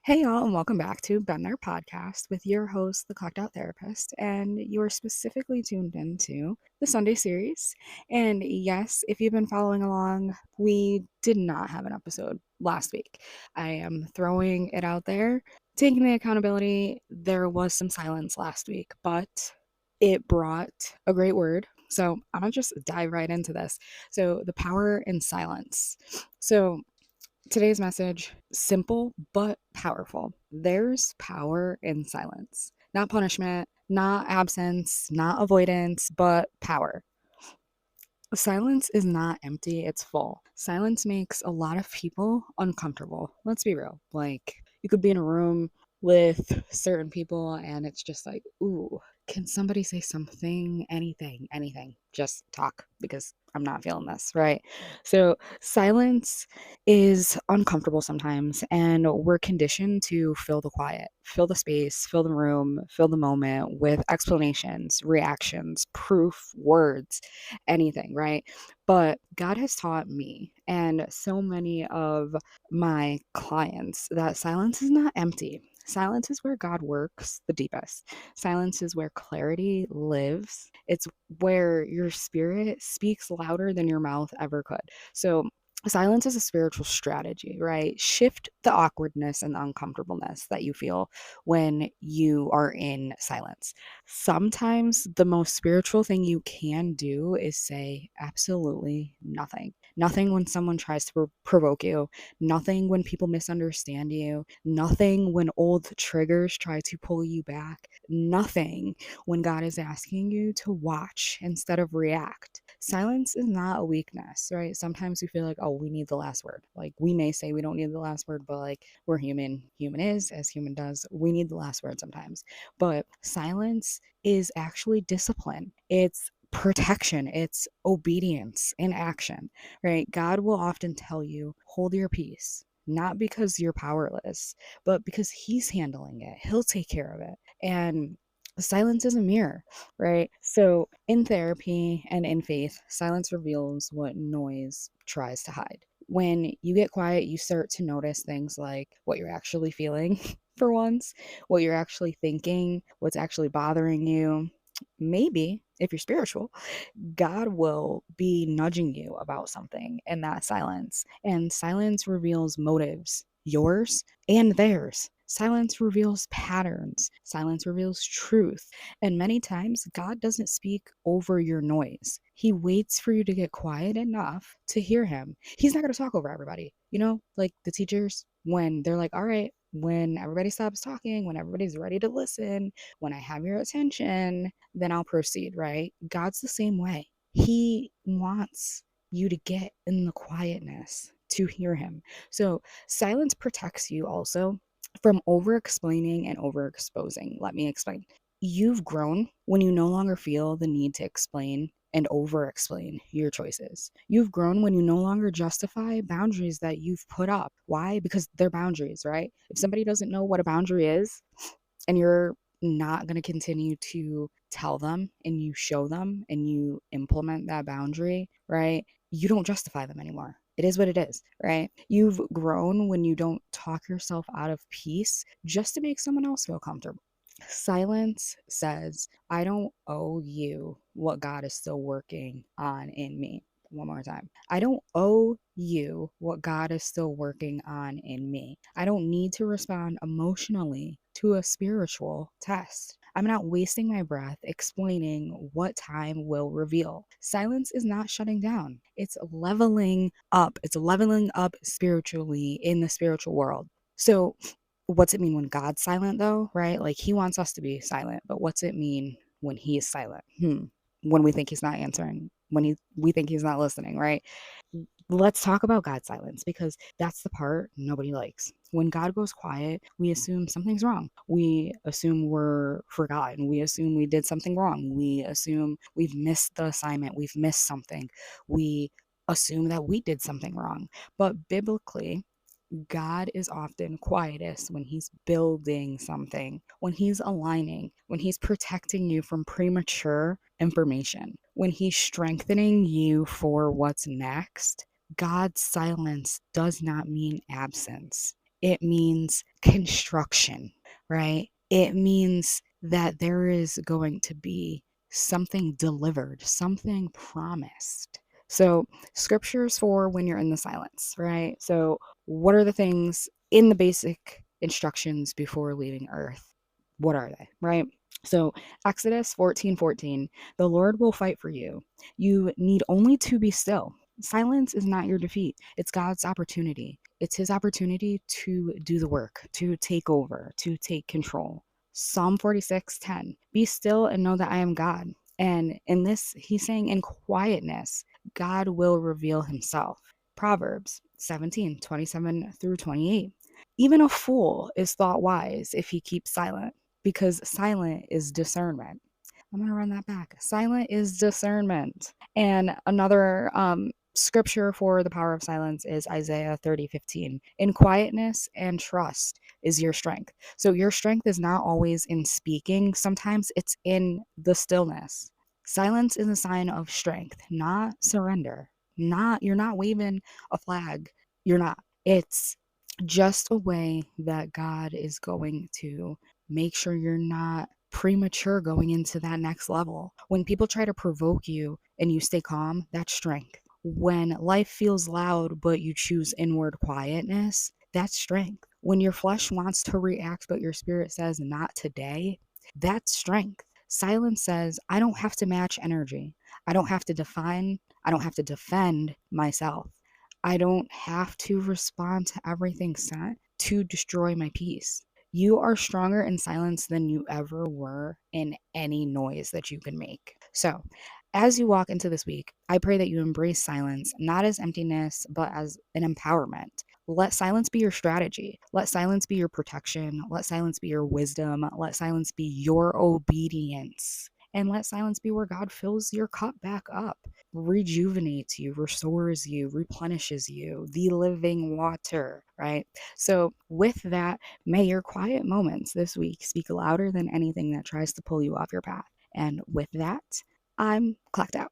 Hey, y'all, and welcome back to Been There Podcast with your host, the Clocked Out Therapist. And you are specifically tuned into the Sunday series. And yes, if you've been following along, we did not have an episode last week. I am throwing it out there, taking the accountability. There was some silence last week, but it brought a great word. So I'm going to just dive right into this. So, the power in silence. So, today's message, simple but powerful. There's power in silence. Not punishment, not absence, not avoidance, but power. Silence is not empty, it's full. Silence makes a lot of people uncomfortable. Let's be real. Like, you could be in a room with certain people and it's just like, ooh, can somebody say something, anything? Just talk because I'm not feeling this, right? So, silence is uncomfortable sometimes, and we're conditioned to fill the quiet, fill the space, fill the room, fill the moment with explanations, reactions, proof, words, anything, right? But God has taught me and so many of my clients that silence is not empty. Silence is where God works the deepest. Silence is where clarity lives. It's where your spirit speaks louder than your mouth ever could. So, silence is a spiritual strategy, right? Shift the awkwardness and the uncomfortableness that you feel when you are in silence. Sometimes the most spiritual thing you can do is say absolutely nothing. Nothing when someone tries to provoke you, nothing when people misunderstand you, nothing when old triggers try to pull you back, nothing when God is asking you to watch instead of react. Silence is not a weakness, right? Sometimes we feel like, oh, we need the last word. Like, we may say we don't need the last word, but like, we're human. Human is as human does. We need the last word sometimes. But silence is actually discipline. It's protection, it's obedience in action, right? God will often tell you, hold your peace, not because you're powerless, but because He's handling it. He'll take care of it. And silence is a mirror, right? So in therapy and in faith, silence reveals what noise tries to hide. When you get quiet, you start to notice things like what you're actually feeling for once, what you're actually thinking, what's actually bothering you. Maybe if you're spiritual, God will be nudging you about something in that silence. And silence reveals motives, yours and theirs. Silence reveals patterns. Silence reveals truth. And many times, God doesn't speak over your noise. He waits for you to get quiet enough to hear Him. He's not going to talk over everybody. Like the teachers, when they're like, all right, when everybody stops talking, when everybody's ready to listen, when I have your attention, then I'll proceed, right? God's the same way. He wants you to get in the quietness to hear Him. So, silence protects you also from over explaining and over exposing. Let me explain. You've grown when you no longer feel the need to explain and over explain your choices. You've grown when you no longer justify boundaries that you've put up. Why? Because they're boundaries, right? If somebody doesn't know what a boundary is and you're not going to continue to tell them and you show them and you implement that boundary, right? You don't justify them anymore. It is what it is, right? You've grown when you don't talk yourself out of peace just to make someone else feel comfortable. Silence says, I don't owe you what God is still working on in me. One more time. I don't owe you what God is still working on in me. I don't need to respond emotionally to a spiritual test. I'm not wasting my breath explaining what time will reveal. Silence is not shutting down. It's leveling up. It's leveling up spiritually in the spiritual world. So what's it mean when God's silent though, right? Like He wants us to be silent, but what's it mean when He is silent? When we think He's not answering, when we think He's not listening, right? Let's talk about God's silence because that's the part nobody likes. When God goes quiet, we assume something's wrong. We assume we're forgotten. We assume we did something wrong. We assume we've missed the assignment. We've missed something. We assume that we did something wrong. But biblically, God is often quietest when He's building something, when He's aligning, when He's protecting you from premature information, when He's strengthening you for what's next. God's silence does not mean absence. It means construction, right? It means that there is going to be something delivered, something promised. So, scriptures for when you're in the silence, right? So, what are the things in the basic instructions before leaving earth? What are they, right? So, Exodus 14:14, the Lord will fight for you. You need only to be still. Silence is not your defeat. It's God's opportunity. It's his opportunity to do the work, to take over, to take control. Psalm 46:10, be still and know that I am God. And in this, he's saying in quietness, God will reveal himself. Proverbs 17:27 through 28. Even a fool is thought wise if he keeps silent, because silent is discernment. I'm going to run that back. Silent is discernment. And another scripture for the power of silence is Isaiah 30:15. In quietness and trust is your strength. So your strength is not always in speaking, sometimes it's in the stillness. Silence is a sign of strength, not surrender. Not you're not waving a flag. You're not. It's just a way that God is going to make sure you're not premature going into that next level. When people try to provoke you and you stay calm, that's strength. When life feels loud but you choose inward quietness, that's strength. When your flesh wants to react but your spirit says not today, that's strength. Silence says, I don't have to match energy. I don't have to I don't have to defend myself. I don't have to respond to everything sent to destroy my peace. You are stronger in silence than you ever were in any noise that you can make. So, as you walk into this week, I pray that you embrace silence, not as emptiness, but as an empowerment. Let silence be your strategy. Let silence be your protection. Let silence be your wisdom. Let silence be your obedience. And let silence be where God fills your cup back up, rejuvenates you, restores you, replenishes you, the living water, right? So, with that, may your quiet moments this week speak louder than anything that tries to pull you off your path. And with that, I'm clocked out.